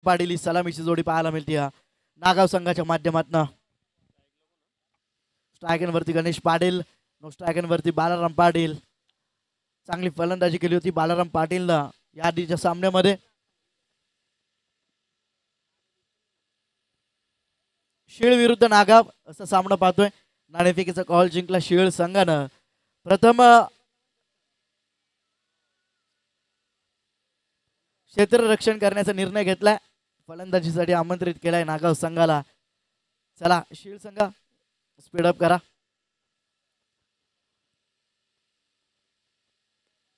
पाटील ही सलामीची जोडी पाहायला मिळते नागाव संघाच्या माध्यमातून। स्ट्रायकरवरती गणेश पाटील, नो स्ट्रायकरवरती बालाराम पाटील। चांगली फलंदाजी केली होती बालाराम पाटीलनं या आधीच्या सामन्यामध्ये। शिळ विरुद्ध नागाव असा सामना पाहतोय। नाणेफेकीचा कॉल जिंकला शिळ संघानं। प्रथम क्षेत्ररक्षण करण्याचा निर्णय घेतलाय, फलंदाजीसाठी आमंत्रित केलाय नागाव संघाला। चला शिळ संघ स्पीड अप करा।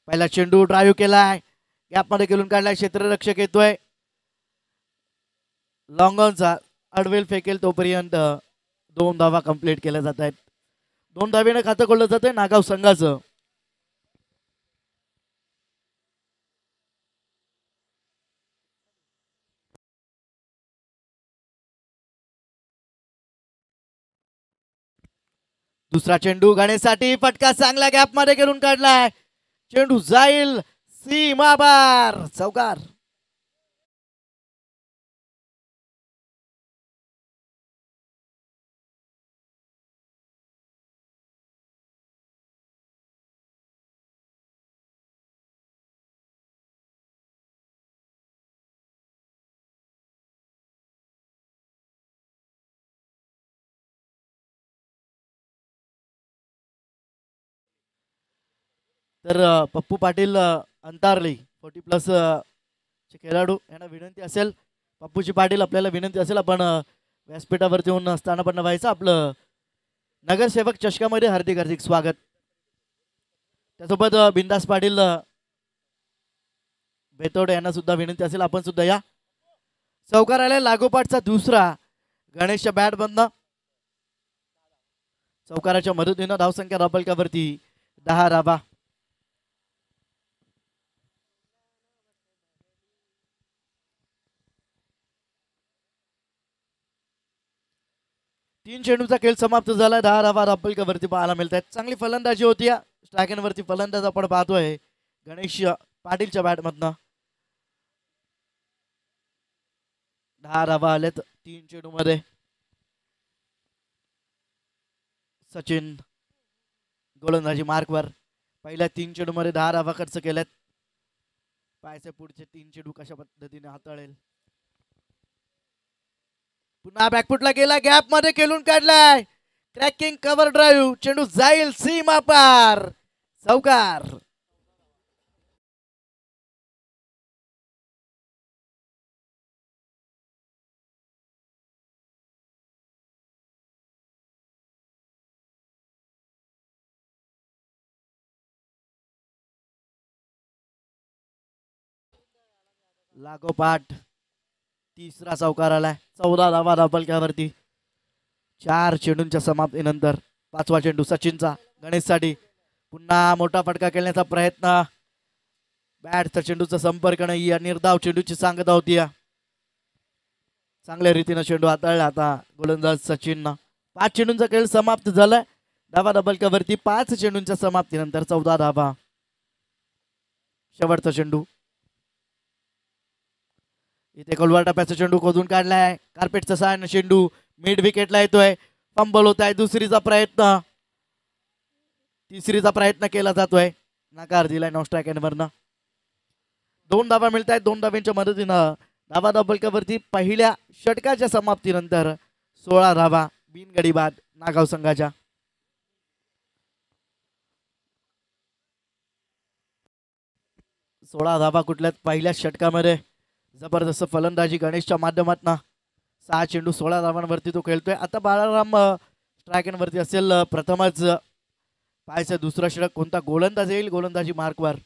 पहिला चेंडू ड्राईव्ह केलाय, गॅप मध्ये खेळून काढलाय, क्षेत्ररक्षक येतोय लॉंग ऑनचा, अडवेल फेकेल तोपर्यंत 2 धावा कंप्लीट केल्या जात आहेत। 2 धावेने खातं खोललं जातंय नागाव संघाचं। दुसरा चेंडू गणेशसाठी, फटका चांगला गॅप मध्ये खेळून काढलाय, चेंडू जाईल सीमा बार, चौकार। तर पप्पू पाटील अंतारली 40+ चे खेळाडू यांना विनंती असेल, पप्पूजी पाटील आपल्याला विनंती असेल, आपण व्यासपीठावरती येऊन स्थानापन्न व्हायचं। आपलं नगरसेवक चषकामध्ये हार्दिक हार्दिक स्वागत। त्यासोबत बिंदास पाटील बेतोडे यांना सुद्धा विनंती असेल, आपण सुद्धा या। चौकार आलाय लागोपाठचा दुसरा गणेशच्या बॅट बंद। चौकाराच्या मदतीनं धावसंख्या राबलकावरती 10 धावा। तीन चेंडूचा खेळ समाप्त झाला, 10 धावा राबलकावरती पाहायला मिळत आहेत। चांगली फलंदाजी होती या स्ट्रायकरवरती, फलंदाज आपण पाहतोय गणेश पाटीलच्या बॅट मधनं। 10 धावा आलेत 3 चेंडू मध्ये। सचिन गोलंदाजी मार्कवर, पहिल्या 3 चेंडू मध्ये 10 धावा खर्च केल्यात। पाहायचे पुढचे 3 चेंडू कशा पद्धतीने हाताळेल। पुन्हा बॅकफुटला गेला, गॅप मध्ये खेळून काढलाय, क्रॅकिंग कव्हर ड्राईव्ह, चेंडू जाईल सीमा पार, चौकार। लागोपाठ तिसरा चौकार आलाय, 14 धावा धाबलक्यावरती 4 चेंडूंच्या समाप्तीनंतर। 5वा चेंडू सचिनचा गणेशसाठी, पुन्हा मोठा फटका खेळण्याचा प्रयत्न, बॅटचा चेंडूचा संपर्क नाही, या निर्धाव चेंडूची सांगता होती। चांगल्या रीतीने चेंडू हाताळला आता गोलंदाज सचिननं। 5 चेंडूंचा खेळ समाप्त झालाय, धावा धाबलक्यावरती 5 चेंडूंच्या समाप्तीनंतर 14 धावा। शेवटचा चेंडू, इथे कोलवर टप्प्याचा चेंडू खोदून काढलाय, कार्पेटचा सायन चेंडू मिड विकेटला येतोय, फंबल होत आहे। दुसरीचा प्रयत्न, तिसरीचा प्रयत्न केला जातोय, नकार दिलाय नो स्ट्रायकरवरनं। 2 धावा मिळत आहेत। 2 धाव्यांच्या मदतीनं धावा धाबलक्यावरती पहिल्या षटकाच्या समाप्तीनंतर 16 धावा बिनगडी बाद नागाव संघाच्या। सोळा धावा कुठल्यात पहिल्या षटकामध्ये, जबरदस्त फलंदाजी गणेशच्या माध्यमातून। 6 चेंडू 16 धावांवरती तो खेळतोय। आता बाळाराम स्ट्रायकरवरती असेल प्रथमच, पाहायचं दुसरा षटक कोणता गोलंदाज येईल गोलंदाजी मार्कवर।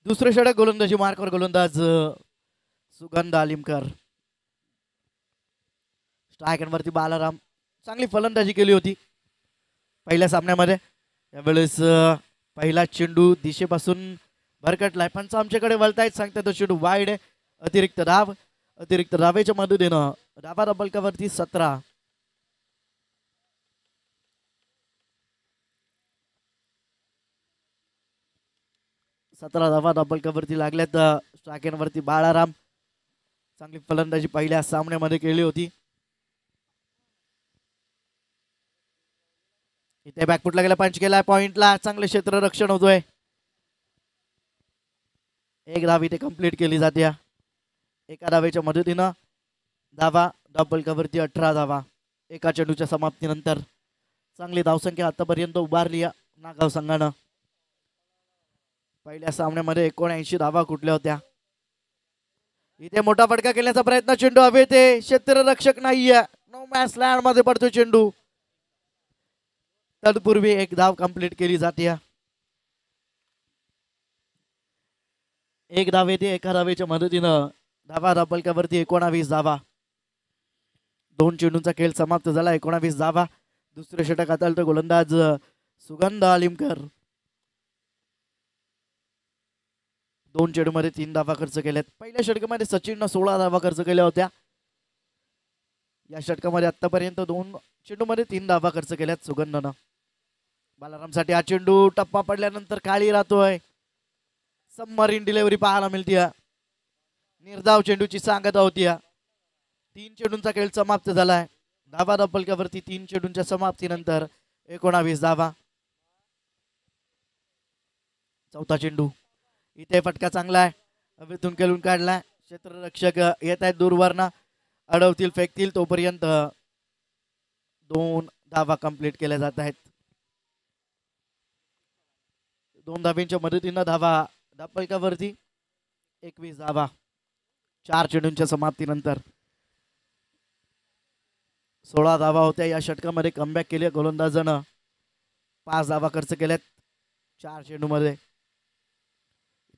दुसरे षटक गोलंदाजी मार्कवर गोलंदाज सुगंध आलिमकर। स्ट्रायकरवरती बालाराम, चांगली फलंदाजी केली होती, पहिल्या सामन्यामध्ये. यावेळेस पहिला चेंडू दिशेपासून भरकटलाय, पंच आमच्याकडे वळतायत, सांगतात तो चेंडू वाईड आहे. अतिरिक्त धावेच्या मदतीनं धाबा डबलकावरती 17. धाबा डबलकावरती लागल्यात. स्ट्रायकरवरती बाळाराम. चांगली फलंदाजी पहिल्या सामन्यामध्ये केली होती. इथे बॅकफुटला गेला, पंच केलाय पॉइंटला, चांगले क्षेत्ररक्षण होतोय. एक धाव इथे कंप्लीट केली जाते. एका धावेच्या मदतीनं धावा डबल कवरती 18 धावा. एका चेंडूच्या समाप्तीनंतर चांगली धावसंख्या आतापर्यंत उभारली नागाव संघानं. पहिल्या सामन्यामध्ये 79 धावा कुठल्या होत्या. इथे मोठा फटका केल्याचा प्रयत्न, चेंडू हवेत, क्षेत्ररक्षक नाहीये, नो मॅच लँड मध्ये पडतो चेंडू. तत्पूर्वी एक धाव कंप्लीट केली जाते. एक धाव येते एका धावेच्या मदतीनं धावा डबलकावरती 19 धावा. 2 चेंडूंचा खेळ समाप्त झाला. 19 धावा. दुसरे षटक हाताळतो गोलंदाज सुगंध आलिमकर. 2 चेंडूमध्ये 3 धावा खर्च केल्यात. पहिल्या षटकामध्ये सचिननं 16 धावा खर्च केल्या होत्या. या षटकामध्ये आतापर्यंत 2 चेंडूमध्ये 3 धावा खर्च केल्यात सुगंधनं. बालारामसाठी हा चेंडू टप्पा पडल्यानंतर खाली राहतोय. सबमरीन डिलिव्हरी पाहायला मिळते. निर्धाव चेंडूची सांगता होती. 3 चेंडूंचा खेळ समाप्त झालाय. धावा डबलकावरती 3 चेंडूंच्या समाप्तीनंतर 19 धावा. चौथा चेंडू. इथे फटका चांगला आहे, हवेतून खेळून काढलाय. क्षेत्ररक्षक येत आहेत दूरवरनं, अडवतील फेकतील तोपर्यंत 2 धावा कंप्लीट केल्या जात आहेत. 2 धाव्यांच्या मदतीनं धावा डबलकावरती 21 धावा. 4 चेंडूंच्या समाप्तीनंतर 16 धावा होत्या. या षटकामध्ये कमबॅक केली गोलंदाजानं. 5 धावा खर्च केल्यात 4 चेंडूमध्ये.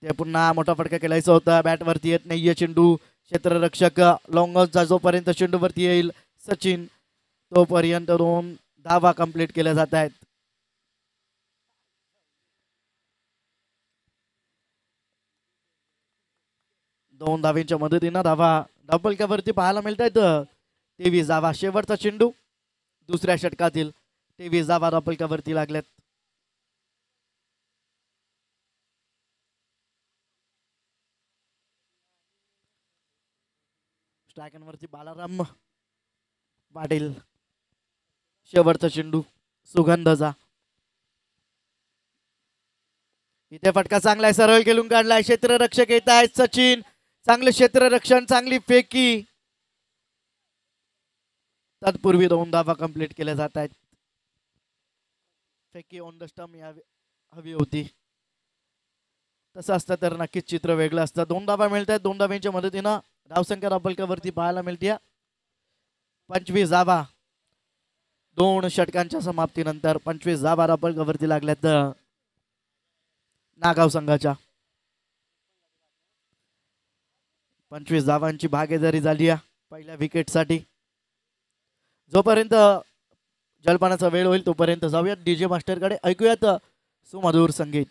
ते पुन्हा मोठा फटका केलायचा होता, बॅटवरती येत नाहीये चेंडू. क्षेत्ररक्षक लॉंगॉनचा जोपर्यंत चेंडूवरती येईल सचिन तोपर्यंत 2 धावा कंप्लीट केल्या जात आहेत. 2 धावींच्या मदतीनं धावा डबलकावरती पाहायला मिळत आहेत. 23 धावा. शेवटचा चेंडू दुसऱ्या षटकातील. 23 धावा डबलकावरती लागल्यात. स्ट्रायकरवरती बालाराम पाटील. शेवटचा चेंडू सुगंधचा. इथे फटका चांगला आहे, सरळ खेळून काढलाय. क्षेत्ररक्षक येत आहेत सचिन. चांगले क्षेत्ररक्षण, चांगली फेकी. तत्पूर्वी 2 धावा कंप्लीट केल्या जात आहेत. फेकी ऑन द स्टंप हवी होती. तसं असतं तर नक्कीच चित्र वेगळं असतं. 2 धावा मिळत आहेत. 2 धाव्यांच्या मदतीनं धावसंख्या डबलकावरती पाहायला मिळते 25 धावा. 2 षटकांच्या समाप्तीनंतर 25 धावा डबलकावरती लागल्यात नागाव संघाच्या. 25 धावांची भागीदारी झाली पहिल्या विकेटसाठी. जोपर्यंत जलपानाचा वेळ होईल तोपर्यंत जाऊयात डीजे मास्टरकडे, ऐकूयात सुमधुर संगीत.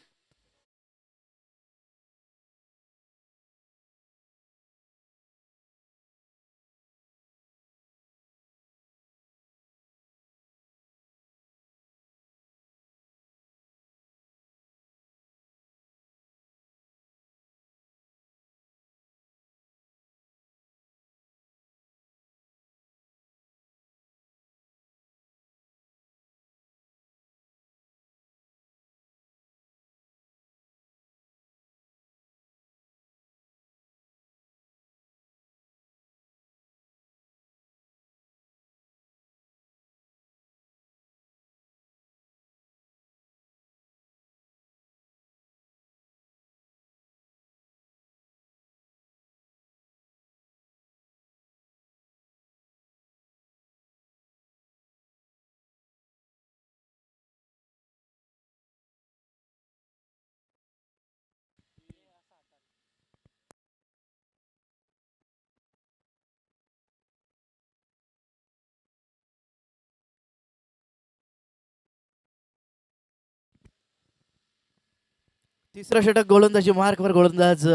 तिसरं षटक गोलंदाजी मार्कवर गोलंदाज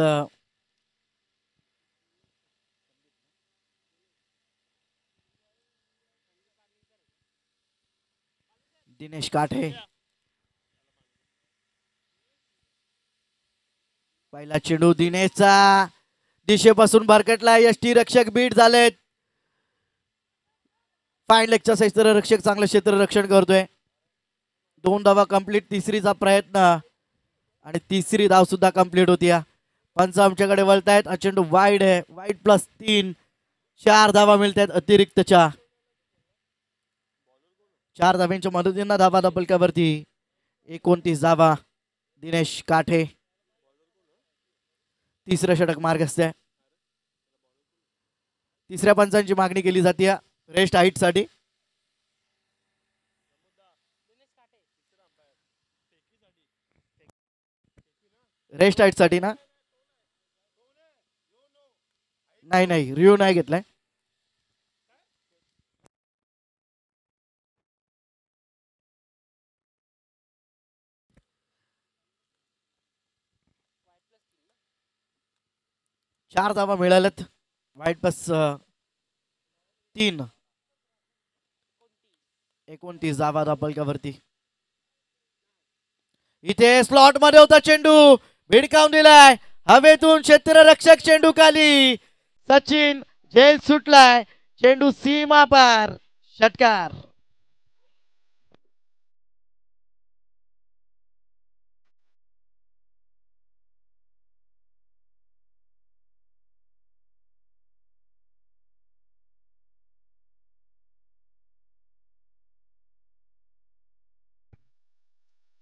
दिनेश काठे. पहिला चेंडू दिनेशचा दिशेपासून भरकटला. यष्टी रक्षक बीट झालेत. फाईन लेगचा क्षेत्ररक्षक चांगलं क्षेत्ररक्षण करतोय. 2 धावा कंप्लीट. तिसरीचा प्रयत्न आणि तिसरी धाव सुद्धा कंप्लीट होती. पंच आमच्याकडे वळतायत. हा चेंडू वाईड आहे. वाईड +3. 4 धावा मिळत आहेत अतिरिक्तच्या. 4 धाव्यांच्या मदतीनं धावा फलकावरती 29 धावा. दिनेश काठे तिसरं षटक मार्गस्थ आहे. तिसऱ्या पंचांची मागणी केली जाते रेस्ट हाईट साठी. रेस्ट हाईट साठी ना? नाही रिव्ह्यू नाही घेतलाय. चार धावा मिळाल्यात. वाईट +3. 29 धावा फलकावरती. इथे स्लॉट मध्ये होता चेंडू. भिडकावून दिलाय हवेतून क्षेत्ररक्षक. चेंडू खाली. सचिन झेल सुटलाय. चेंडू सीमा पार. षटकार.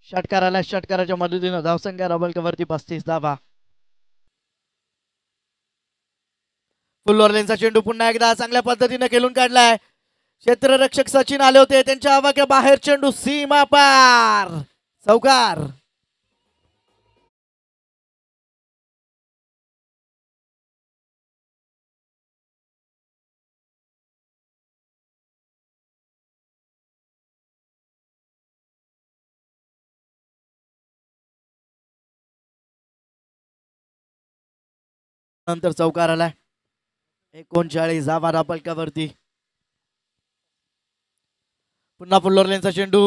षटकाराला षटकाराच्या मदतीनं धावसंख्या फलकावरती 35 धावा. फुल ऑर्लेनचा चेंडू पुन्हा एकदा चांगल्या पद्धतीने खेळून काढलाय. क्षेत्ररक्षक सचिन आले होते. त्यांच्या आवाक्या बाहेर चेंडू सीमा पार. चौकार. नंतर चौकार आलाय. 39 धावा फलकावरती. पुन्हा फुल्लोरलेनचा चेंडू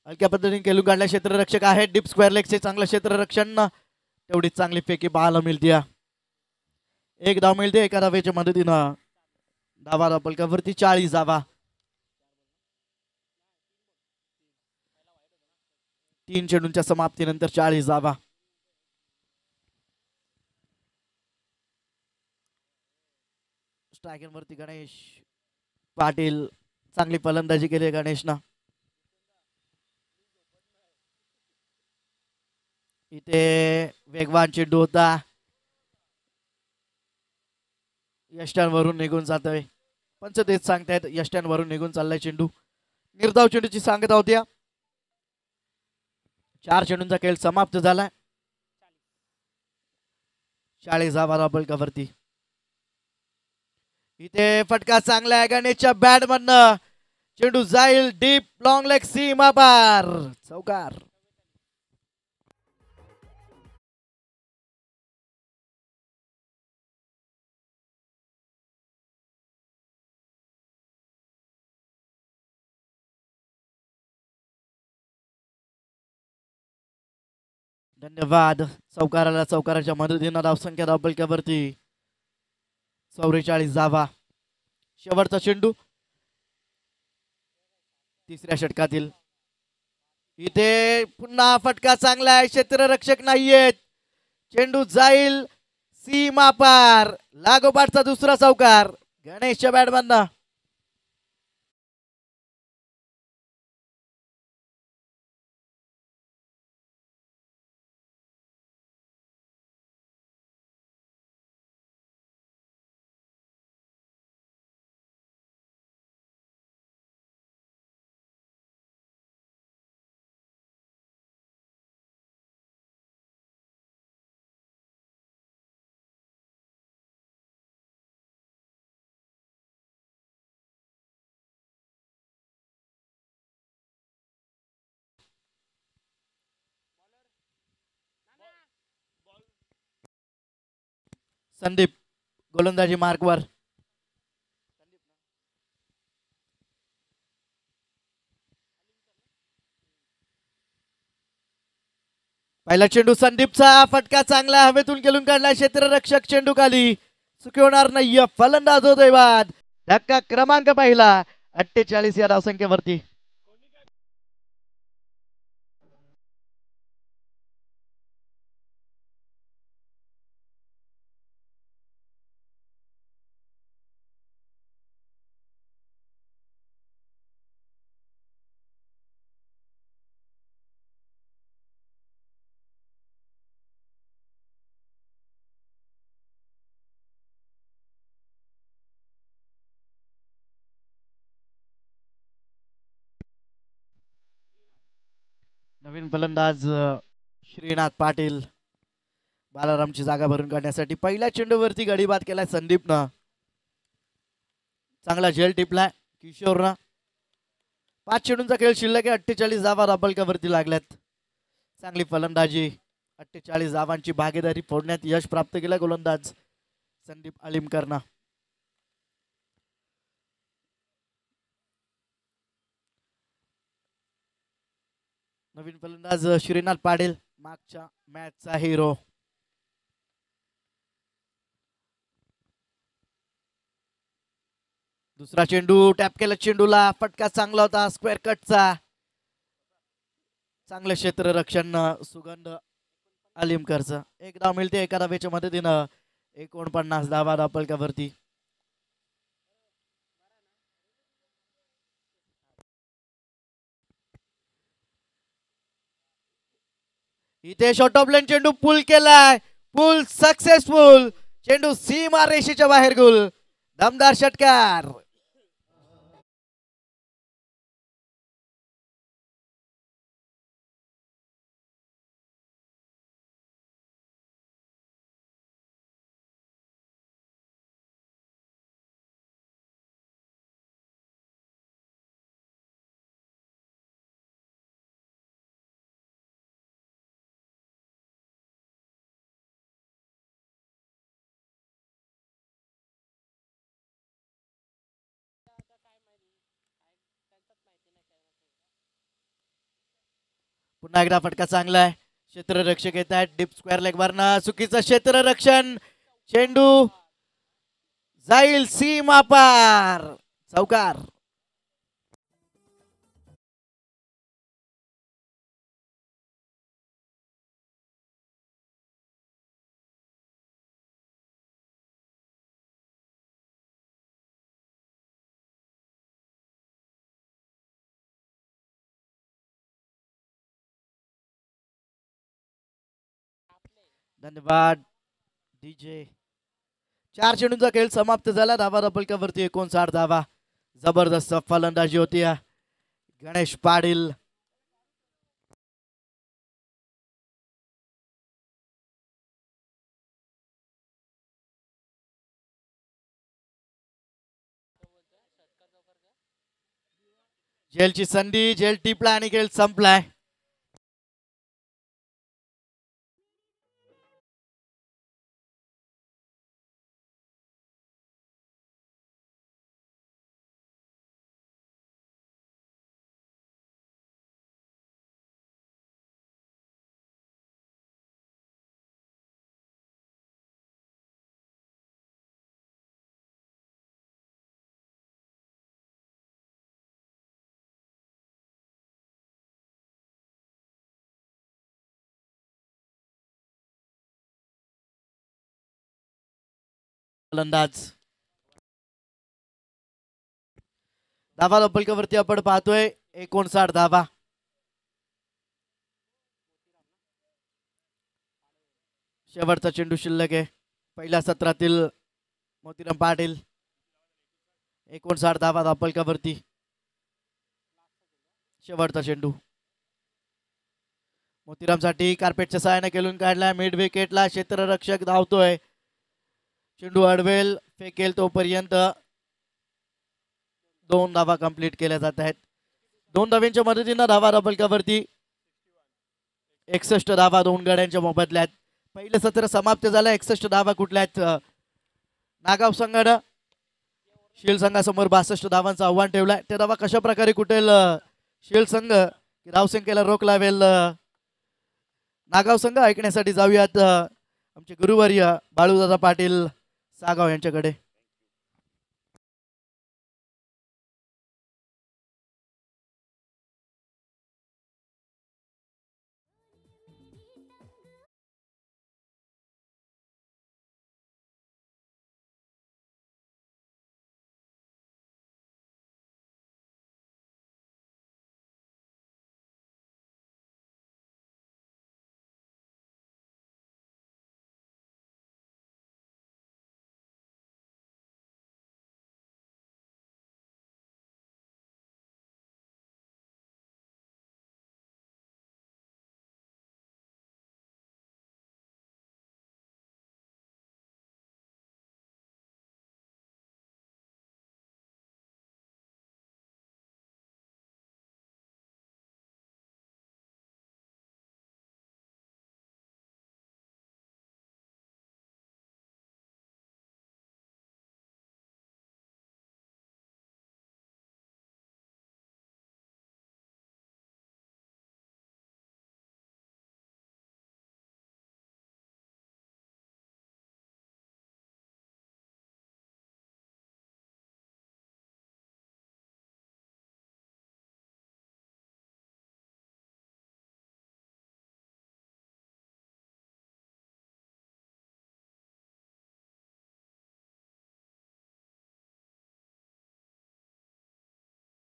हलक्या पद्धतीने खेळून काढला. क्षेत्ररक्षक आहे. डीप स्क्वेअर लेगचे चांगलं क्षेत्ररक्षण. तेवढीच चांगली फेकी पाहायला मिळते. एक धाव मिळते एका धावेच्या मदतीनं. धावा फलकावरती 40 धावा. 3 चेंडूंच्या समाप्तीनंतर 40 धावा. स्ट्रायकर वरती गणेश पाटील. चांगली फलंदाजी केली गणेशनं. इथे वेगवान चेंडू होता. यष्ट्यांवरून निघून जातोय. पंच तेच सांगतायत यष्ट्यांवरून निघून चाललाय चेंडू. निर्धाव चेंडूची सांगता होत्या. 4 चेंडूंचा खेळ समाप्त झालाय. 40 धावा फलकावरती. इथे फटका चांगला आहे गणेशच्या बॅट मधनं. चेंडू जाईल डीप लॉंग लेग सीमा पार. चौकार. धन्यवाद. चौकाराच्या मदतीनं धावसंख्या फलकावरती 44 धावा. शेवटचा चेंडू तिसऱ्या षटकातील. इथे पुन्हा फटका चांगला आहे. क्षेत्ररक्षक नाहीयेत. चेंडू जाईल सीमा पार. लागोपाठचा दुसरा चौकार गणेशच्या बॅटमधनं. संदीप गोलंदाजी मार्कवर. पहिला चेंडू संदीपचा फटका चांगला हवेतून खेळून काढला क्षेत्ररक्षक चेंडू खाली चुकी होणार नाही. फलंदाज होतोय बाद. धक्का क्रमांक पहिला 48 या धावसंख्येवरती. नवीन फलंदाज श्रीनाथ पाटील बालारामची जागा भरून काढण्यासाठी. पहिल्या चेंडूवरती गडी बाद केलाय संदीपनं. चांगला झेल टिपलाय किशोरनं. 5 चेंडूंचा खेळ शिल्लक आहे. 48 धावा दाबलकावरती लागल्यात. चांगली फलंदाजी. 48 धावांची भागीदारी फोडण्यात यश प्राप्त केलं गोलंदाज संदीप अलिमकरनं. नवीन फलंदाज श्रीनाथ पाटील मागच्या मॅचचा हिरो. दुसरा चेंडू टॅप केला. चेंडूला फटका चांगला होता स्क्वेअर कटचा. चांगलं क्षेत्ररक्षण सुगंध अलिमकरचं. एक धाव मिळते एका धावेच्या मदतीनं. 49 धावा दापलकावरती. इथे शॉर्ट ऑफ लेन चेंडू पुल केलाय. पुल सक्सेसफुल. चेंडू सीमा रेषेच्या बाहेर गोल. दमदार षटकार. पुन्हा एकदा फटका चांगला आहे. क्षेत्ररक्षक येत आहेत डीप स्क्वेअर लेग वरनं. चुकीचं क्षेत्ररक्षण. चेंडू जाईल सीमा पार. चौकार. धन्यवाद डीजे. 4 चेंडूंचा खेळ समाप्त झाला. धावा दाबलकावरती 59 धावा. जबरदस्त फलंदाजी होती गणेश पाटील. झेलची संधी. झेल टिपला आणि खेळ संपलाय. फलंदाज धावा दाबलकावरती आपण पाहतोय 59 धावा. शेवटचा चेंडू शिल्लक आहे पहिल्या सत्रातील. मोतीराम पाटील 59 धावा दाबलकावरती. शेवटचा चेंडू मोतीरामसाठी कार्पेटच्या सहाय्याने खेळून काढला. मिड विकेटला क्षेत्ररक्षक धावतोय. चेंडू अडवेल फेकेल तोपर्यंत 2 धावा कंप्लीट केल्या जात आहेत. 2 धावांच्या मदतीनं धावा दाबलकावरती 61 धावा 2 गड्यांच्या मोबदल्यात. पहिलं सत्र समाप्त झालं. 61 धावा कुठल्या आहेत नागाव संघानं शील संघासमोर 62 धावांचं आव्हान ठेवलाय. ते धावा कशा प्रकारे कुठेल शील संघ की धावसंख्येला रोख लावेल नागाव संघ ऐकण्यासाठी जाऊयात आमचे गुरुवर्य बाळूदादा पाटील सागाव यांच्याकडे.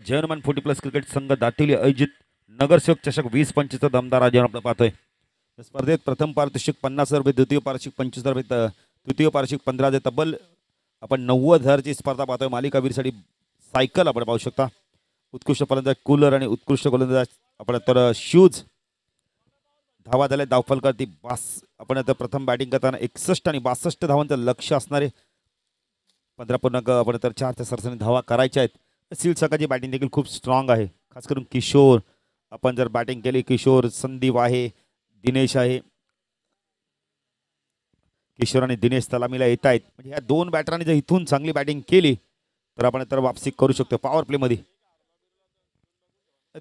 जर्मन 40+ क्रिकेट संघ दातिवली आयोजित नगरसेवक चषक 20-25 दमदार आयोजन आपण पाहतोय. स्पर्धेत प्रथम पारितोषिक 50,000 रुपये, द्वितीय पारितोषिक 25,000 रुपये, तृतीय पारितोषिक 15,000. तब्बल आपण 90,000ची स्पर्धा पाहतोय. मालिकावीरसाठी सायकल आपण पाहू शकता. उत्कृष्ट फलंदाज कूलर आणि उत्कृष्ट गोलंदाज आपण तर शूज. धावा झाल्या धावफलकावरती आपण आता प्रथम बॅटिंग करताना 61 आणि 62 धावांचं लक्ष असणारे 15 आपण तर 4 सरसरी धावा करायच्या आहेत. सील संघाची बॅटिंग देखील खूप स्ट्रॉंग आहे. खास करून किशोर आपण जर बॅटिंग केली, किशोर, संदीप आहे, दिनेश आहे. किशोर आणि दिनेश तलामीला येत आहेत. म्हणजे ह्या दोन बॅटरांनी जर इथून चांगली बॅटिंग केली तर आपण तर वापसी करू शकतो. पॉवर प्ले मध्ये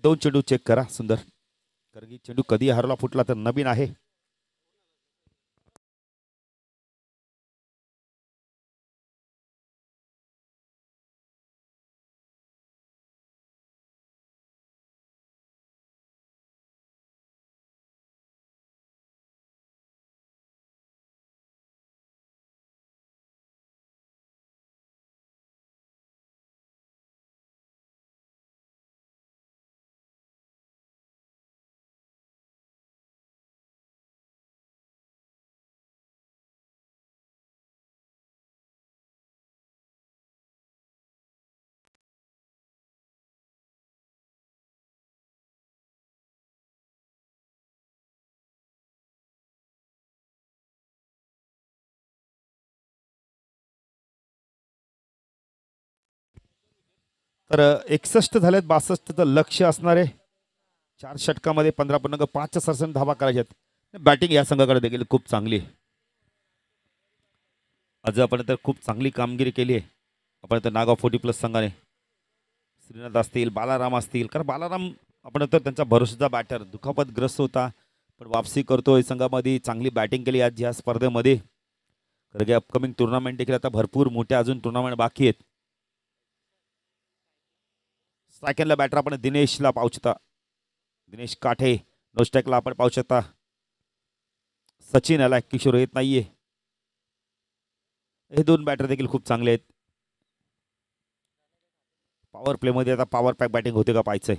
2 चेंडू चेक करा. सुंदर, कारण की चेंडू कधी हरवला फुटला तर नवीन आहे. तर 61 झालेत, 62चं लक्ष असणारे 4 षटकामध्ये 15.5 सरसरी धावा करायच्यात. बॅटिंग या संघाकडे देखील खूप चांगली आहे. आज आपण तर खूप चांगली कामगिरी केली आहे. आपण तर नागाव 40+ संघाने श्रीनाथ असतील, बालाराम असतील, कारण बालाराम आपण तर त्यांचा भरोसाचा बॅटर दुखापतग्रस्त होता, पण वापसी करतोय. संघामध्ये चांगली बॅटिंग केली आज या स्पर्धेमध्ये. कारण की अपकमिंग टुर्नामेंट देखील आता भरपूर मोठ्या अजून टुर्नामेंट बाकी आहेत. सेकंडला बॅटर आपण दिनेशला पाहू शकता. दिनेश काठे. नोस्टॅकला आपण पाहू शकता सचिन आला. किशोर येत नाहीये. हे दोन बॅटर देखील खूप चांगले आहेत. पॉवर प्ले मध्ये आता पॉवर पॅक बॅटिंग होते का पाहायचंय.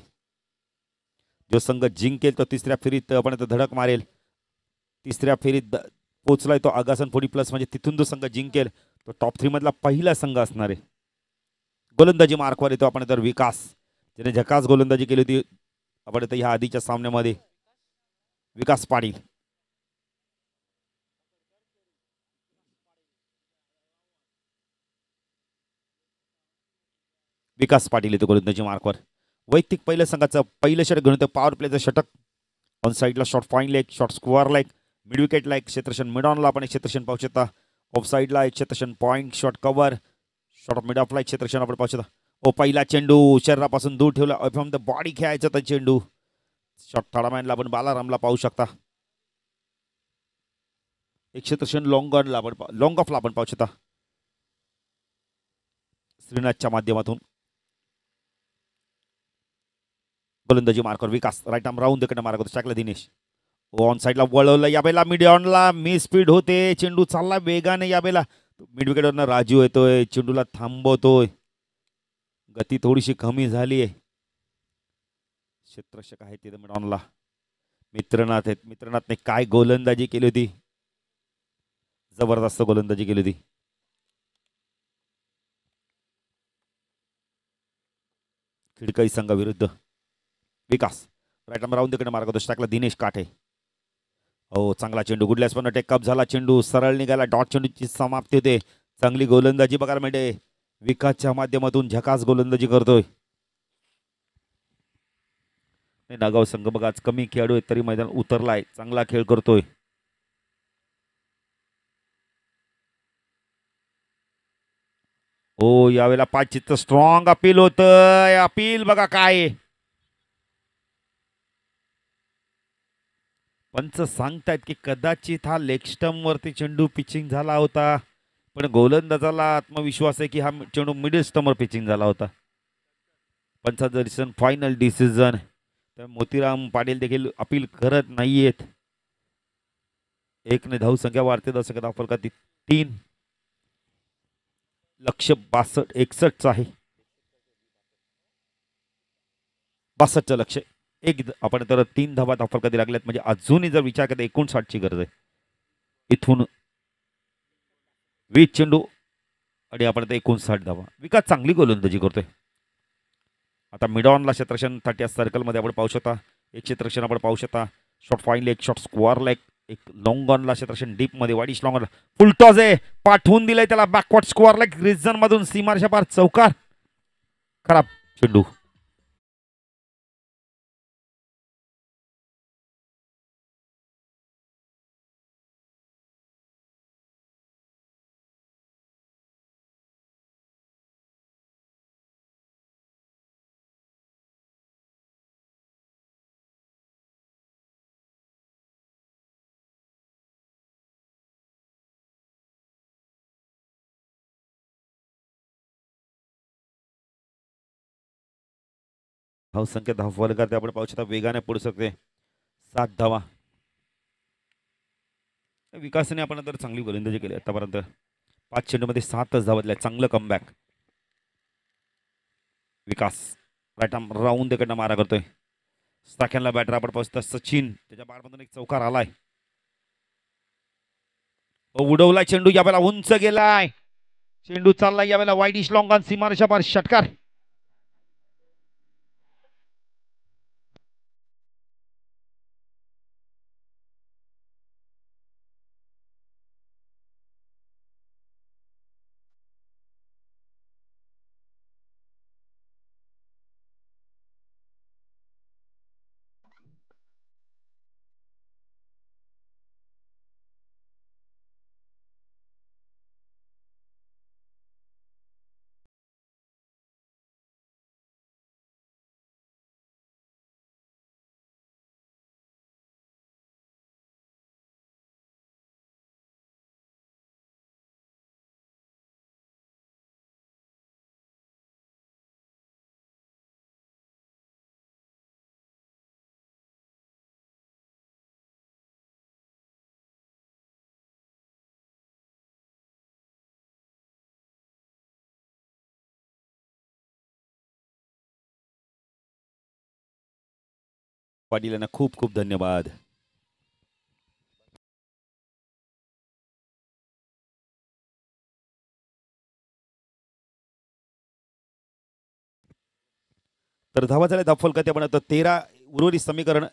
जो संघ जिंकेल तो तिसऱ्या फेरीत आपण धडक मारेल. तिसऱ्या फेरीत पोचलाय तो आगासन 40+, म्हणजे तिथून जो संघ जिंकेल तो टॉप 3 मधला पहिला संघ असणार आहे. गोलंदाजी मार्कवर येतो आपण तर विकास, ज्याने झकास गोलंदाजी केली होती आपण ह्या आधीच्या सामन्यामध्ये. विकास पाटील. विकास पाटील येतो गोलंदाजी मार्कवर. वैयक्तिक पहिल्या संघाचं पहिलं षटक घेऊन पॉवर प्लेचं षटक. ऑन साईडला short point leg, short square leg, mid wicket leg, क्षेत्रक्षण मिड ऑनला आपण क्षेत्रक्षण पाहू शकता. ऑफ साईडला एक क्षेत्रक्षण point short cover short off mid off लाईट क्षेत्रक्षण आपण पाहू शकता. ओ पहिला चेंडू शरीरापासून दूर ठेवला फ्रॉम द बॉडी खेळायचा तर चेंडू शॉट थडामॅनला आपण बालारामला पाहू शकता. एक क्षेत्रक्षण लॉंग ऑफला आपण पाहू शकता श्रीनाथच्या माध्यमातून. गोलंदाजी मार्कवर विकास राईट आर्म राऊंड कडे मार्क होतो टाकला दिनेश. ऑन साईडला वळवलं यावेळेला मिड ऑनला मिस स्पीड होते चेंडू चालला वेगाने यावेळेला मिड विकेटवरनं राजू येतोय चेंडूला थांबवतोय. गती थोडीशी कमी झाली आहे. क्षेत्ररक्षक आहे तिथे मिड ऑनला मित्रनाथ आहेत. मित्रनाथने काय गोलंदाजी केली होती जबरदस्त गोलंदाजी केली होती. खिडकाई संघाविरुद्ध विकास राईट आर्म राऊंड तिकडे मार्ग होतो टाकला दिनेश काठे. हो चांगला चेंडू गुडल्यास पण टेकअप झाला चेंडू सरळ निघाला डॉट चेंडूची समाप्ती होते. चांगली गोलंदाजी बघायला मिळते विकासच्या माध्यमातून झकास गोलंदाजी करतोय. नागाव संघ बघा आज कमी खेळाडू आहेत तरी मैदान उतरलाय चांगला खेळ करतोय. हो यावेळेला पाचीचं स्ट्रॉंग अपील होतं अपील बघा काय पंच सांगतायत की कदाचित हा लेग स्टंप वरती चेंडू पिचिंग झाला होता पण गोलंदाजाला आत्मविश्वास आहे की हा चेंडू मिडल स्टंपवर पिचिंग झाला होता. पंचाचं डिसिजन फायनल डिसिजन तर मोतीराम पाटील देखील अपील करत नाहीयेत. एकने धाव संख्या वाढते धावसंख्या धाव फलकात 3 लक्ष्य 61 आहे 62चं लक्ष एक आपण तर 3 धावा धाव फलकात लागल्यात म्हणजे अजूनही जर विचार करता 59ची गरज आहे. इथून 20 चेंडू आणि आपण 59 धावा विकास चांगली गोलंदाजी करतोय. आता मिड ऑनला क्षेत्रक्षण 30 सर्कलमध्ये आपण पाहू शकता एक क्षेत्रक्षण आपण पाहू शकता shot fine leg shot square leg एक लॉंग ऑनला क्षेत्रक्षण डीप मध्ये widish long on full toss आहे पाठवून दिलंय त्याला बॅकवर्ड स्क्वेअर लेग रिजन मधून सीमारेषा पार चौकार खराब चेंडू. धावसंख्या धाव फलकात आपण पाहू शकता वेगाने पडू शकते 7 धावा. विकासाने आपण तर चांगली गोलंदाजी केली आतापर्यंत 5 चेंडूमध्ये 7च धावतल्या चांगलं कमबॅक. विकास राईट आर्म राऊंड तिकडनं मारा करतोय सेकंडला बॅटर आपण पाहू शकता सचिन त्याच्या बारमधून एक चौकार आलाय. उडवलाय चेंडू यावेळेला उंच गेलाय चेंडू चाललाय यावेळेला वाईडिश लॉंग ऑन सीमारेषा पार षटकार. पाटील यांना खूप खूप धन्यवाद. तर धावा झाल्या धाव फलकात आपण आता 13 उर्वरित समीकरण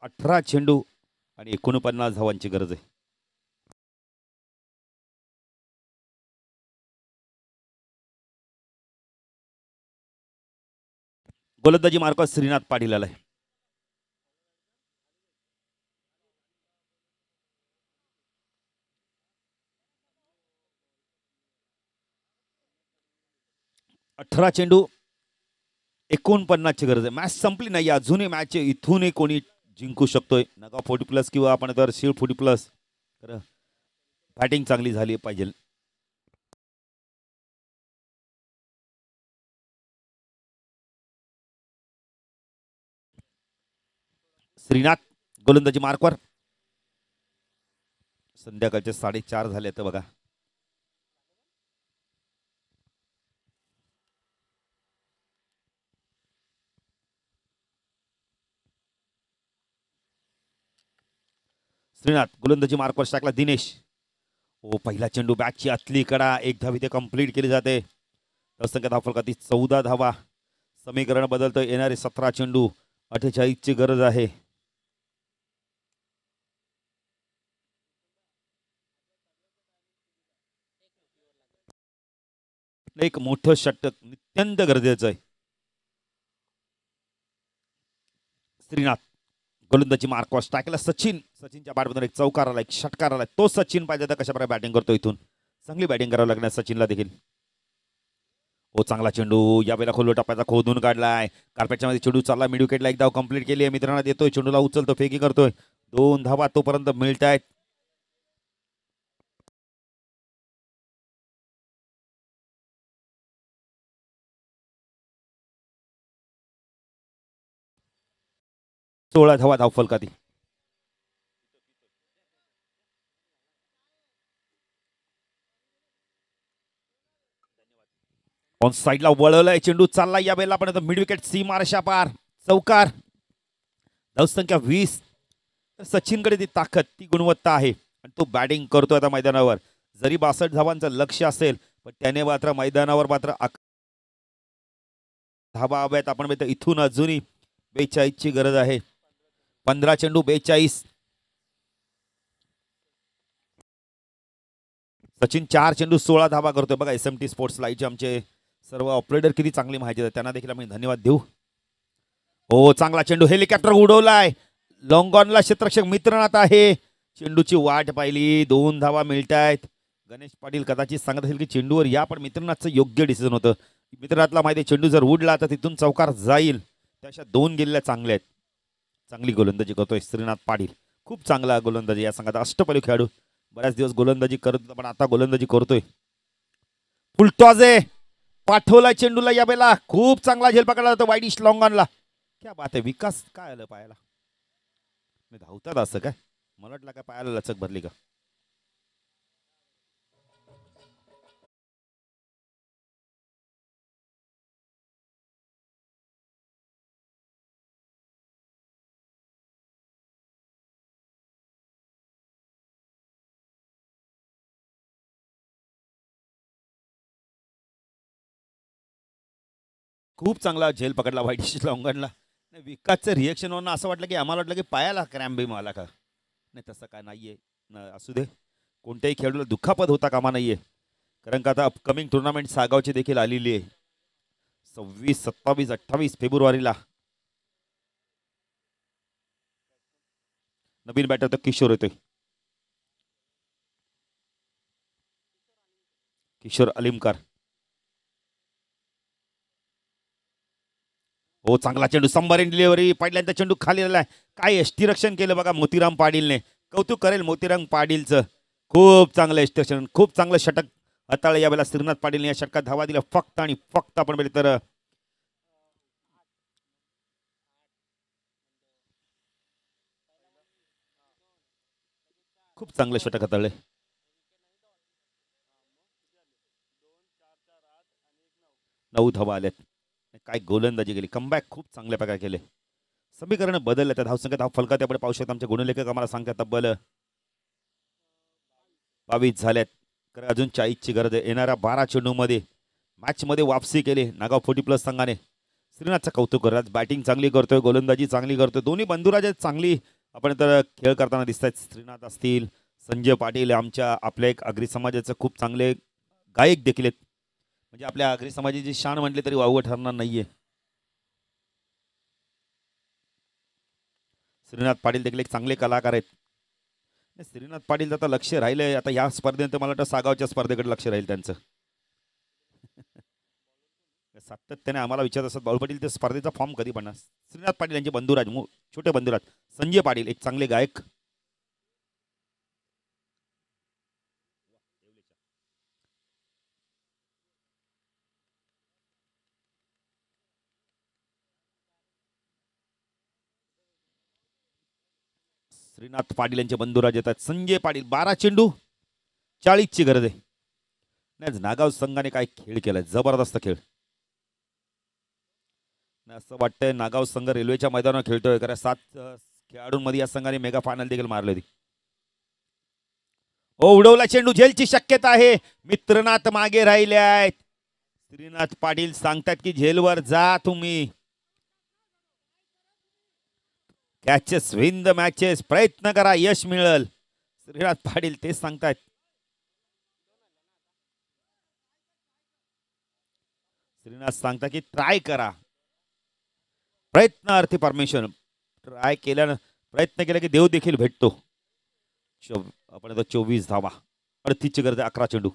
18 चेंडू आणि 49 धावांची गरज आहे. गोलंदाजी मार्क श्रीनाथ पाटील आलाय. 18 चेंडू 49ची गरज आहे. मॅच संपली नाही, अजूनही मॅच इथूनही कोणी जिंकू शकतोय. नगाव 40+ किंवा आपण तर शिव 40+. तर बॅटिंग चांगली झाली पाहिजे. श्रीनाथ गोलंदाजी मार्कवर. संध्याकाळचे 4:30 झाले तर बघा. श्रीनाथ गोलंदाजी मार्कवर टाकला. दिनेश. ओ पहिला चेंडू बॅटची आतली कडा, एक धाव इथे कंप्लीट केली जाते. धावसंख्या धावफलकाती 14 धावा. समीकरण बदलतं. येणारे 17 चेंडू 48ची गरज आहे. एक मोठं षटक नित्यंत गरजेचं आहे. श्रीनाथ गोलंदाजी मार्कवर टाकला. सचिनच्या बॅटमधून एक चौकार आला, एक षटकार आला. तो सचिन पाहिजे तर कशा प्रकारे बॅटिंग करतो. इथून चांगली बॅटिंग करावं लागणार सचिनला देखील. ओ चांगला चेंडू यावेळेला खोलो टप्प्याचा खोदून काढलाय. कार्पेटच्या मध्ये चेंडू चालला. मिड विकेटला एक धाव कंप्लीट केली आहे. मित्रांना देतोय, चेंडूला उचलतो, फेकी करतोय. 2 धावा तोपर्यंत मिळत आहेत. सोळा धावा धावफलकाती. ऑन साईडला वळवलाय, चेंडू चालला यावेळेला पण मिड विकेट सीमारेषा पार. चौकार. धावसंख्या 20. सचिनकडे ती ताकद, ती गुणवत्ता आहे आणि तो बॅटिंग करतोय आता मैदानावर. जरी 62 धावांचं लक्ष असेल पण त्याने मात्र मैदानावर मात्र धावा हव्यात. आपण इथून अजूनही 42ची गरज आहे. 15 चेंडू 42. सचिन 4 चेंडू 16 धावा करतोय. बघा SMT स्पोर्ट्स लाईव्हचे आमचे सर्व ऑपरेटर किती चांगली माहिती देतात, त्यांना देखील आम्ही धन्यवाद देऊ. हो चांगला चेंडू, हेलिकॉप्टर उडवलाय. लॉंग ऑनला क्षेत्ररक्षक मित्रनाथ आहे. चेंडूची वाट पाहिली. 2 धावा मिळत आहेत. गणेश पाटील कदाचित सांगत असेल की चेंडूवर या, पण मित्रनाथचं योग्य डिसिजन होतं. मित्रनाथला माहिती आहे चेंडू जर उडला तर तिथून चौकार जाईल. त्याच्या 2 गेलेल्या चांगल्या आहेत. चांगली गोलंदाजी करतोय श्रीनाथ पाटील. खूप चांगला गोलंदाजी या संघात. अष्टपैलू खेळाडू. बऱ्याच दिवस गोलंदाजी करत होता पण आता गोलंदाजी करतोय. फुलटॉस आहे. पाठवला चेंडूला यावेळेला. खूप चांगला झेल पकडला जातो वाईडिश लॉंग ऑनला. क्या बात आहे. विकास काय आलं पायाला. धावतात असं काय, मला वाटलं काय पायाला लचक भरली का. खूप चांगला झेल पकडला वाईडिश लॉंग ऑनला. विकासचं रिएक्शन होणं असं वाटलं की आम्हाला वाटलं की पायाला क्रॅम्प बिम आला का. नाही तसं काय नाहीये. असू दे, कोणत्याही खेळाडूला दुखापत होता कामा नाहीये. कारण का आता अपकमिंग टुर्नामेंट सागावची देखील आलेली आहे. 26, 27, 28 फेब्रुवारीला. नवीन बॅटर तर किशोर येतोय. किशोर अलिमकर. हो चांगला चेंडू, संभारीन डिलिव्हरी. पहिल्यांदा चेंडू खाली आलाय. काय यष्टीरक्षण केलं बघा मोतीराम पाटीलने. कौतुक करेल मोतीराम पाटीलचं. खूप चांगलं यष्टीरक्षण, खूप चांगलं षटक हाताळलं यावेळेला श्रीनाथ पाटीलने. या षटकात धावा दिल्या फक्त आणि फक्त आपण बघितलं तर खूप चांगलं षटक हाताळले. नऊ धावा आल्यात. काय गोलंदाजी केली, कमबॅक खूप चांगल्या प्रकारे केले. समीकरण बदललं. त्या धावसंख्या धाव फलकात आपण पाहू शकतो. आमचे गुणलेखक आम्हाला सांगतात तब्बल 22 झाल्यात. तर अजून 40ची गरज आहे. येणाऱ्या 12 चेंडूमध्ये मॅचमध्ये वापसी केली नागाव 40+ संघाने. श्रीनाथचं कौतुक करत. बॅटिंग चांगली करतोय, गोलंदाजी चांगली करतोय. दोन्ही बंधुराजे चांगली आपण तर खेळ करताना दिसत आहेत. श्रीनाथ असतील, संजय पाटील आमच्या आपल्या एक आगरी समाजाचं खूप चांगले गायक देखील आहेत. म्हणजे आपल्या आगरी समाजाची शान म्हटली तरी वावगं ठरणार नाहीये. श्रीनाथ पाटील देखील एक चांगले कलाकार आहेत. श्रीनाथ पाटील आता लक्ष राहिलंय आता या स्पर्धेत. मला वाटतं सागावच्या स्पर्धेकडे लक्ष राहील त्यांचं. सातत्याने आम्हाला विचारत असतात बाळू पाटील ते स्पर्धेचा फॉर्म कधी पडणार. श्रीनाथ पाटील यांचे बंधुराज छोटे बंधुराज संजय पाटील एक चांगले गायक. श्रीनाथ पाटील यांचे बंधुराज येतात. संजय पाटील 12 चेंडू 40ची गरज आहे. नाही नागाव संघाने काय खेळ केलाय, जबरदस्त खेळ. असं वाटतंय नागाव संघ रेल्वेच्या मैदानावर खेळतोय, कारण 7 खेळाडूंमध्ये या संघाने मेगा फायनल देखील मारली होती. ओ उडवला चेंडू, झेलची शक्यता आहे. मित्रनाथ मागे राहिले आहेत. श्रीनाथ पाटील सांगतात की झेलवर जा तुम्ही. कॅचेस विन द मॅचेस, प्रयत्न करा यश मिळेल. श्रीनाथ पाटील तेच सांगतात. श्रीनाथ सांगतात की ट्राय करा, प्रयत्नार्थी परमेश्वर. ट्राय केल्यानं प्रयत्न केला की देव देखील भेटतो. आपण आता 24 धावा 38ची गरज, 11 चेंडू.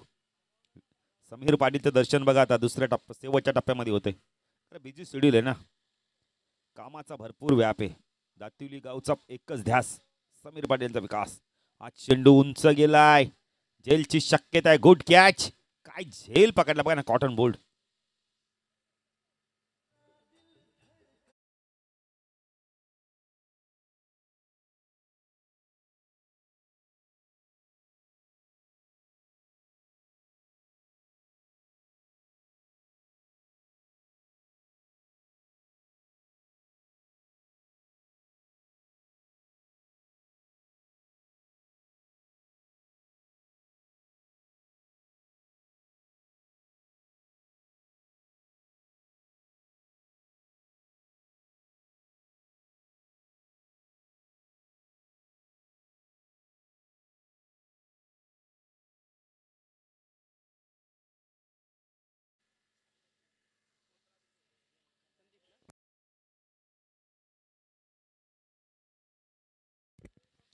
समीर पाटीलचं दर्शन बघा आता दुसऱ्या शेवटच्या टप्प्यामध्ये होते. बिझी शेड्यूल आहे ना, कामाचा भरपूर व्याप आहे. दातिवली गावचा एकच ध्यास समीर पाटीलचा विकास. आज चेंडू उंच गेलाय, झेलची शक्यता आहे. गुड कॅच, काय झेल पकडला बघा ना, कॉटन बोल्ड.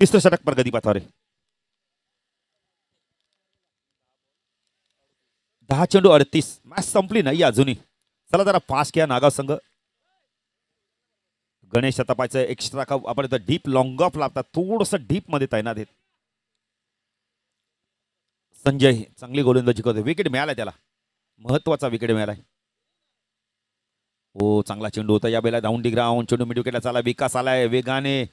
तिसरं षटक प्रगती पथावर आहे. 10 चेंडू 38. मॅच संपली नाही अजूनही. चला जरा फास्ट घ्या नागाव संघ. गणेश तपायचं एक्स्ट्रा का आपण डीप लॉंग ऑफ लावतात, थोडस डीप मध्ये तैनात आहेत. संजय चांगली गोलंदाजी करतो. विकेट मिळालाय त्याला, महत्वाचा विकेट मिळालाय. हो चांगला चेंडू होता या बेला. डाऊन डी ग्राउंड चेंडू मिड विकेटला चाला. विकास आलाय वेगाने,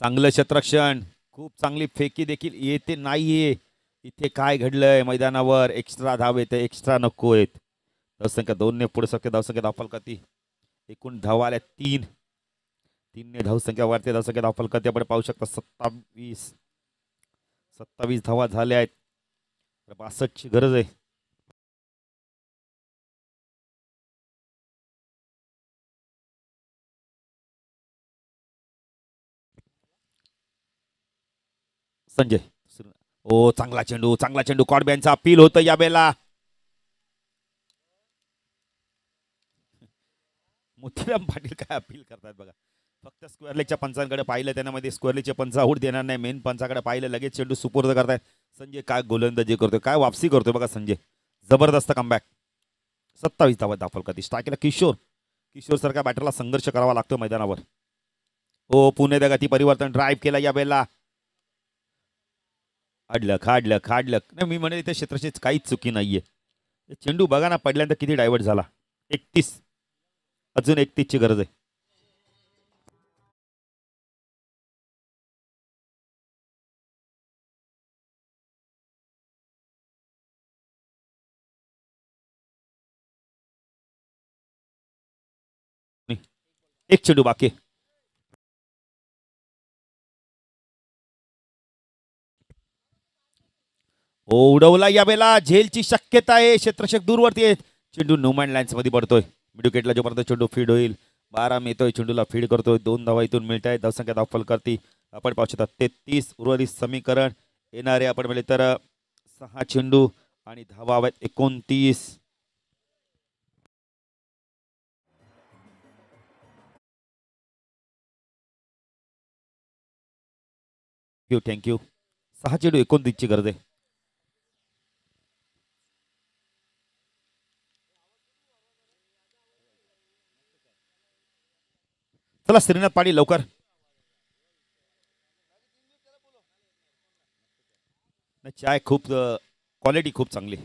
चांगलं क्षेत्ररक्षण, खूप चांगली फेकी देखील येते नाहीये. इथे काय घडलंय मैदानावर, एक्स्ट्रा धाव येते, एक्स्ट्रा नको आहेत. धावसंख्या 2 ने पुढे सकते. धावसंख्या धावफलकाती एकूण धावा आल्या 3. 3 ने धावसंख्या वाढते. धावसंख्या धावफलकाती आपण पाहू शकता 27 धावा झाल्या आहेत. 62ची गरज आहे. संजय ओ चांगला चेंडू, चांगला चेंडू. कॉडब्यांचा अपील होतं या बेला. मोतीराम पाटील काय अपील करतात बघा. फक्त स्क्वेअर लेगच्या पंचांकडे पाहिलं, त्यामध्ये स्क्वेअर लेगचे पंच आऊट देणार नाही. मेन पंचाकडे पाहिलं, लगेच चेंडू सुपूर्द करतायत. संजय काय गोलंदाजी करतोय, काय वापसी करतोय बघा संजय. जबरदस्त कमबॅक. 27 धावा दाखल. स्ट्राईकला किशोर सारख्या बॅटरला संघर्ष करावा लागतो मैदानावर. ओ पुणे गती परिवर्तन ड्राईव्ह केला या बेला. खाडलं नाही, मी म्हणेन इथे क्षेत्राची काहीच चुकी नाहीये. चेंडू बघा ना पडल्यानंतर किती डायव्हर्ट झाला. 31, अजून 31ची गरज आहे. एक चेंडू बाकी. ओ उडवला या बेला, झेलची शक्यता आहे. क्षेत्ररक्षक दूरवरती आहे. चेंडू नोमॅन लाईन्स मध्ये पडतोय. मिडविकेटला जोपर्यंत चेंडू फीड होईल. 12 येतोय, चेंडूला फीड करतोय. 2 धावा इथून मिळत आहेत. धावसंख्या धावफल करती आपण पाहू शकता 33. उर्वरित समीकरण येणारे आपण म्हणजे तर 6 चेंडू आणि धावा आहेत 29. थँक्यू. 6 चेंडू 29ची गरज आहे. चला श्रीनाथ पाटील लवकर. चाय खूप क्वालिटी खूप चांगली.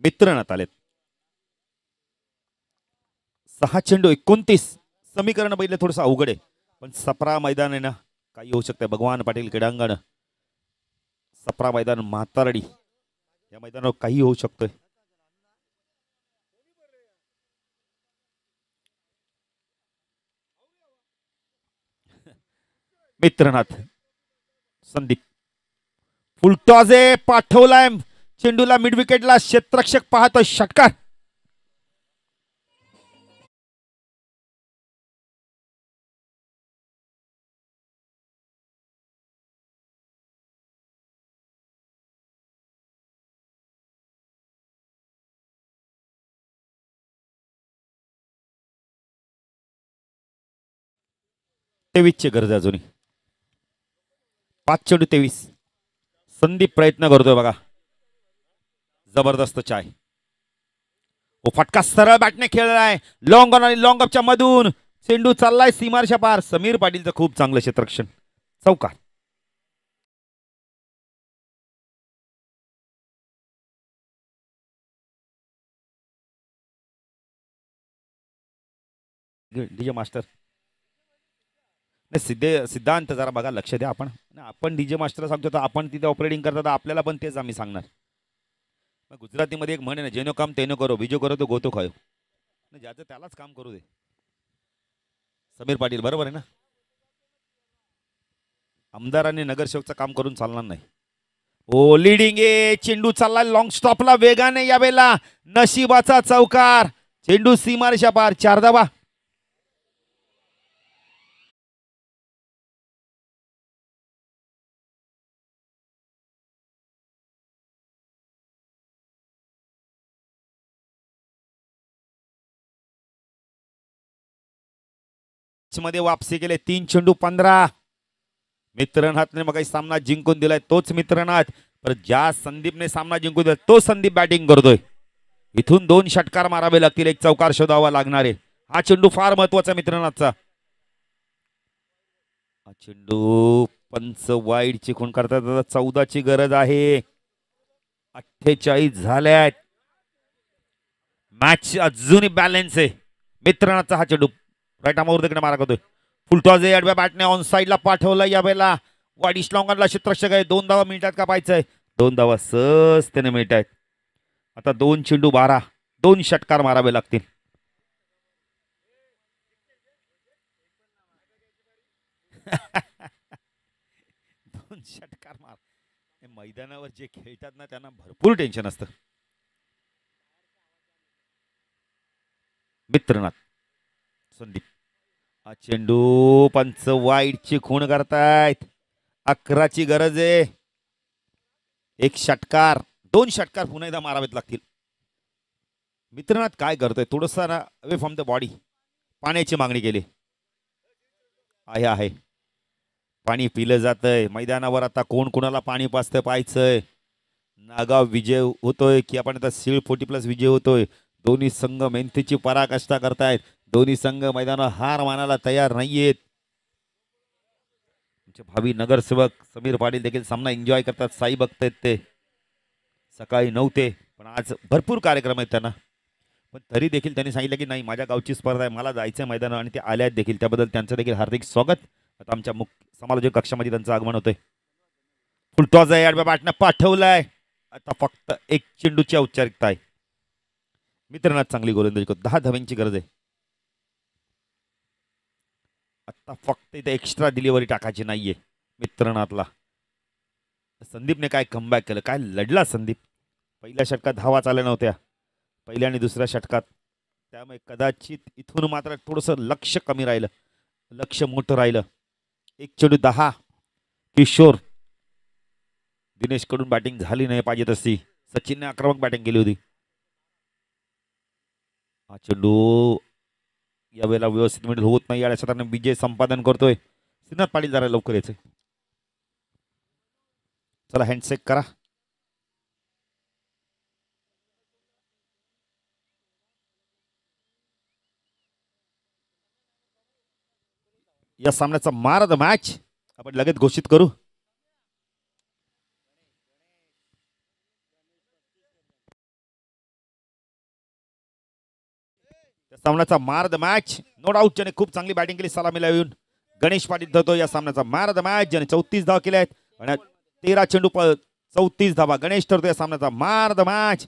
मित्रनाथ आलेत. 6 चेंडू 29. समीकरण पहिले थोडंसं अवघड आहे पण सप्रा मैदान आहे ना, काही होऊ शकते. भगवान पाटील क्रीडांगण, सप्रा मैदान, म्हातारडी या मैदानावर काही होऊ शकतंय. मित्रनाथ संदीप फुलटॉजे पाठवलाय चेंडूला मिड विकेटला. क्षेत्ररक्षक पाहतोय. षटकार. ची गरज अजूनही. 5 चेंडू 23. संदीप प्रयत्न करतोय बघा. जबरदस्त चाय. ओ फटका सरळ बॅटने खेळलाय. लॉंग ऑन आणि लॉंग अपच्या मधून चेंडू चाललाय सीमारच्या पार. समीर पाटीलचं खूप चांगलं क्षेत्ररक्षण. चौकार. डीजे मास्टर सिद्धांत जरा बघा, लक्ष द्या. आपण डीजे मास्टर सांगतो तर आपण तिथे ऑपरेटिंग करतात, आपल्याला पण तेच आम्ही सांगणार. गुजरातीमध्ये एक म्हण आहे ना, जेनो काम तेनो करो, बिजो करो तो गोतो खायो. ज्याचं त्यालाच काम करू दे. समीर पाटील बरोबर आहे ना. आमदारांनी नगरसेवकचं काम करून चालणार नाही. ओ लीडिंग ए. चेंडू चालला लॉंग स्टॉपला वेगाने. यावेळेला नशिबाचा चौकार. चेंडू सीमारेषा पार. 4 धावा. मध्ये वापसी केले. 3 चेंडू 15. मित्रनाथने मग सामना जिंकून दिलाय तोच मित्रनाथ. पर ज्या संदीपने सामना जिंकून दिला तो संदीप बॅटिंग करतोय. इथून 2 षटकार मारावे लागतील, एक चौकार शोधावा लागणार आहे. हा चेंडू फार महत्वाचा मित्रनाथचा. हा चेंडू पंच वाईड चिकून करतात. 14 ची गरज आहे. 48 झाल्यात. मॅच अजूनही बॅलन्स आहे. मित्रनाथचा हा चेंडू राईट आमावर तिकडे मारा करतोय. फुलटॉजे आडव्या बॅटने ऑन साईडला पाठवलं. यावेळेला वाडी श्लॉंगनला क्षेत्ररक्षक आहे. 2 धावा मिनिटात का पाहायचंय. 2 धावा सहजतेने मिळत आहेत. आता 2 चेंडू 12. 2 षटकार मारावे लागतील. दोन षटकार मार. मैदानावर जे खेळतात ना त्यांना भरपूर टेन्शन असतं. मित्रनाथ संदीप. हा चेंडू पंच वाईडची खूण करतायत. 11 ची गरज आहे. एक षटकार 2 षटकार पुन्हा एकदा मारावेत लागतील. मित्रनाथ काय करतोय, थोडस ना अवे फ्रॉम द बॉडी पाण्याची मागणी केली आहे. पाणी पिलं जातंय मैदानावर. आता कोण कोणाला पाणी पाजतंय पाहायचंय. नागाव विजय होतोय की आपण आता सीळ 40+ विजय होतोय. दोन्ही संघ मेहनतीची पराकाष्ठा करतायत. दोन्ही संघ मैदानावर हार मानायला तयार नाहीयेत. भावी नगरसेवक समीर पाटील देखील सामना एन्जॉय करतात. साई बघतायत ते. सकाळी नव्हते पण आज भरपूर कार्यक्रम आहेत त्यांना. पण तरी देखील त्यांनी सांगितलं की नाही माझ्या गावची स्पर्धा आहे, मला जायचं मैदान आणि ते आले आहेत देखील. त्याबद्दल त्यांचं देखील हार्दिक स्वागत. आता आमच्या मुख्य समालोचक कक्षामध्ये त्यांचं आगमन होतंय. फुलटॉस आहे आडव्या बॅटनं पाठवलाय. आता फक्त 1 चेंडूची औपचारिकता आहे. मित्रनाथ चांगली गोलंदाजी करतो. 10 धाव्यांची गरज आहे. आता फक्त इथे एक्स्ट्रा डिलिव्हरी टाकायची नाहीये मित्रनाथला. संदीपने काय कमबॅक केलं, काय लढला संदीप. पहिल्या षटकात धावा आल्या नव्हत्या, पहिल्या आणि दुसऱ्या षटकात. त्यामुळे कदाचित इथून मात्र थोडंसं लक्ष कमी राहिलं, लक्ष मोठं राहिलं. 1 चेंडू 10. किशोर दिनेश कडून बॅटिंग झाली नाही पाहिजे तशी. सचिनने आक्रमक बॅटिंग केली होती. हा चेंडू यावेळेला व्यवस्थित मिळत होत नाही. या क्षेत्राने विजय संपादन करतोय. श्रीनाथ पाटील जरा लवकर यायचे. चला हँडशेक करा. या सामन्याचा मान ऑफ द मॅच आपण लगेच घोषित करू. त्या सामन्याचा man of the match no doubt ज्याने खूप चांगली बॅटिंग केली सलामीला येऊन गणेश पाटील ठरतो या सामन्याचा मान ऑफ द मॅच, ज्याने 34 धावा केल्या आहेत आणि 13 चेंडू 34 धावा. गणेश ठरतो या सामन्याचा मान ऑफ द मॅच.